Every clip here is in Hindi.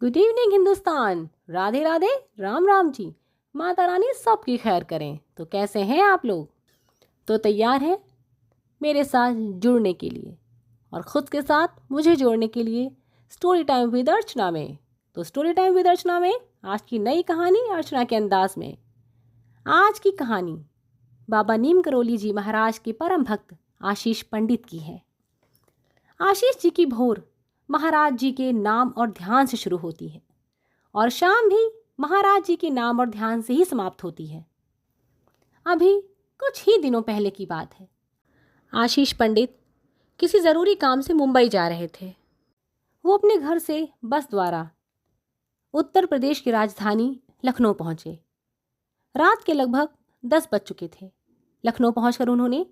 Good evening Hindustan. राधे राधे, राम राम जी। माता रानी सबकी खैर करें। तो कैसे हैं आप लोग? तो तैयार हैं मेरे साथ जुड़ने के लिए और ख़ुद के साथ मुझे जोड़ने के लिए स्टोरी टाइम विद अर्चना में। तो स्टोरी टाइम विद अर्चना में आज की नई कहानी अर्चना के अंदाज में। आज की कहानी बाबा नीम करोली जी महाराज के परम भक्त आशीष पंडित की है। आशीष जी की भोर महाराज जी के नाम और ध्यान से शुरू होती है और शाम भी महाराज जी के नाम और ध्यान से ही समाप्त होती है। अभी कुछ ही दिनों पहले की बात है। आशीष पंडित किसी ज़रूरी काम से मुंबई जा रहे थे। वो अपने घर से बस द्वारा उत्तर प्रदेश की राजधानी लखनऊ पहुँचे। रात के लगभग 10 बज चुके थे। लखनऊ पहुंचकर उन्होंने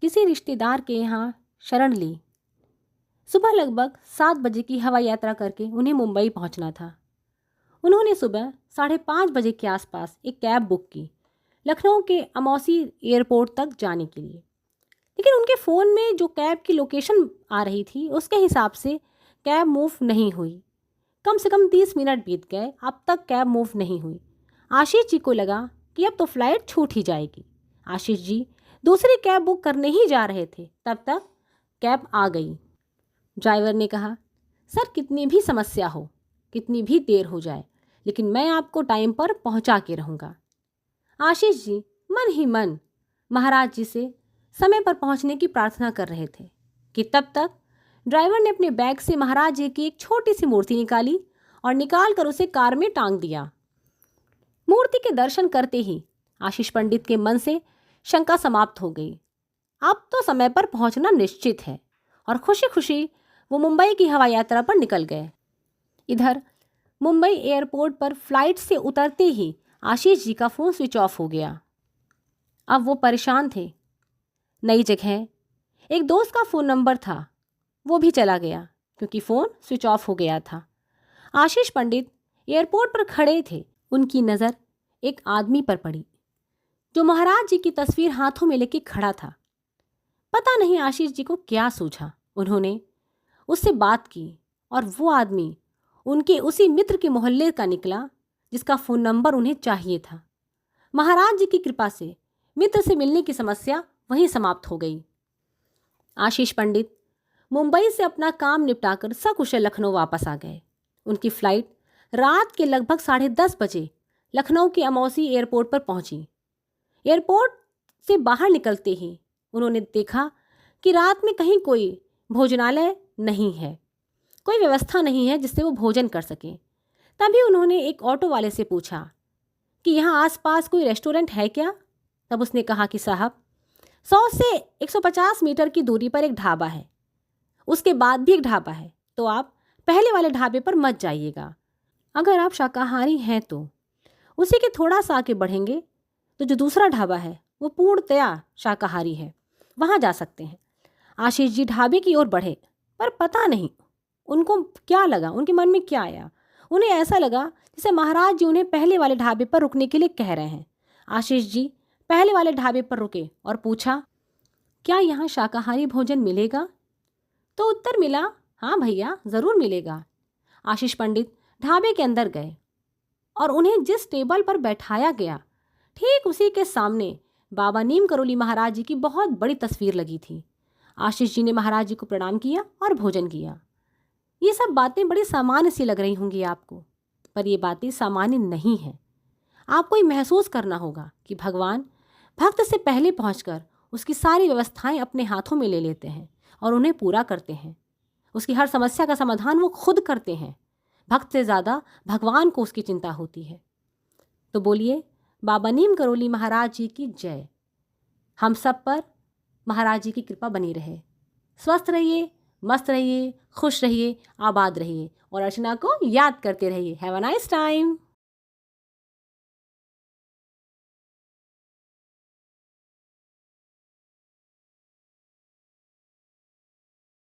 किसी रिश्तेदार के यहाँ शरण ली। सुबह लगभग 7 बजे की हवाई यात्रा करके उन्हें मुंबई पहुंचना था। उन्होंने सुबह 5:30 बजे के आसपास एक कैब बुक की लखनऊ के अमौसी एयरपोर्ट तक जाने के लिए, लेकिन उनके फ़ोन में जो कैब की लोकेशन आ रही थी उसके हिसाब से कैब मूव नहीं हुई। कम से कम 30 मिनट बीत गए, अब तक कैब मूव नहीं हुई। आशीष जी को लगा कि अब तो फ्लाइट छूट ही जाएगी। आशीष जी दूसरी कैब बुक करने ही जा रहे थे, तब तक कैब आ गई। ड्राइवर ने कहा, सर कितनी भी समस्या हो, कितनी भी देर हो जाए, लेकिन मैं आपको टाइम पर पहुंचा के रहूँगा। आशीष जी मन ही मन महाराज जी से समय पर पहुंचने की प्रार्थना कर रहे थे कि तब तक ड्राइवर ने अपने बैग से महाराज जी की एक छोटी सी मूर्ति निकाली और निकाल कर उसे कार में टांग दिया। मूर्ति के दर्शन करते ही आशीष पंडित के मन से शंका समाप्त हो गई। अब तो समय पर पहुंचना निश्चित है और खुशी खुशी वो मुंबई की हवाई यात्रा पर निकल गए। इधर मुंबई एयरपोर्ट पर फ्लाइट से उतरते ही आशीष जी का फ़ोन स्विच ऑफ हो गया। अब वो परेशान थे। नई जगह एक दोस्त का फ़ोन नंबर था, वो भी चला गया क्योंकि फ़ोन स्विच ऑफ हो गया था। आशीष पंडित एयरपोर्ट पर खड़े थे। उनकी नज़र एक आदमी पर पड़ी जो महाराज जी की तस्वीर हाथों में लेके खड़ा था। पता नहीं आशीष जी को क्या सूझा। उन्होंने उससे बात की और वो आदमी उनके उसी मित्र के मोहल्ले का निकला जिसका फ़ोन नंबर उन्हें चाहिए था। महाराज जी की कृपा से मित्र से मिलने की समस्या वहीं समाप्त हो गई। आशीष पंडित मुंबई से अपना काम निपटाकर सकुशल लखनऊ वापस आ गए। उनकी फ़्लाइट रात के लगभग 10:30 बजे लखनऊ के अमौसी एयरपोर्ट पर पहुंची। एयरपोर्ट से बाहर निकलते ही उन्होंने देखा कि रात में कहीं कोई भोजनालय नहीं है, कोई व्यवस्था नहीं है जिससे वो भोजन कर सकें। तभी उन्होंने एक ऑटो वाले से पूछा कि यहाँ आसपास कोई रेस्टोरेंट है क्या? तब उसने कहा कि साहब 100 से 150 मीटर की दूरी पर एक ढाबा है, उसके बाद भी एक ढाबा है, तो आप पहले वाले ढाबे पर मत जाइएगा। अगर आप शाकाहारी हैं तो उसी के थोड़ा सा आगे बढ़ेंगे तो जो दूसरा ढाबा है वो पूर्णतया शाकाहारी है, वहाँ जा सकते हैं। आशीष जी ढाबे की ओर बढ़े, पर पता नहीं उनको क्या लगा, उनके मन में क्या आया। उन्हें ऐसा लगा जैसे महाराज जी उन्हें पहले वाले ढाबे पर रुकने के लिए कह रहे हैं। आशीष जी पहले वाले ढाबे पर रुके और पूछा, क्या यहाँ शाकाहारी भोजन मिलेगा? तो उत्तर मिला, हाँ भैया ज़रूर मिलेगा। आशीष पंडित ढाबे के अंदर गए और उन्हें जिस टेबल पर बैठाया गया ठीक उसी के सामने बाबा नीम करोली महाराज जी की बहुत बड़ी तस्वीर लगी थी। आशीष जी ने महाराज जी को प्रणाम किया और भोजन किया। ये सब बातें बड़ी सामान्य सी लग रही होंगी आपको, पर ये बातें सामान्य नहीं हैं। आपको ये महसूस करना होगा कि भगवान भक्त से पहले पहुंचकर उसकी सारी व्यवस्थाएं अपने हाथों में ले लेते हैं और उन्हें पूरा करते हैं। उसकी हर समस्या का समाधान वो खुद करते हैं। भक्त से ज़्यादा भगवान को उसकी चिंता होती है। तो बोलिए बाबा नीम करोली महाराज जी की जय। हम सब पर महाराज जी की कृपा बनी रहे। स्वस्थ रहिए, मस्त रहिए, खुश रहिए, आबाद रहिए और अर्चना को याद करते रहिए। Have a nice time.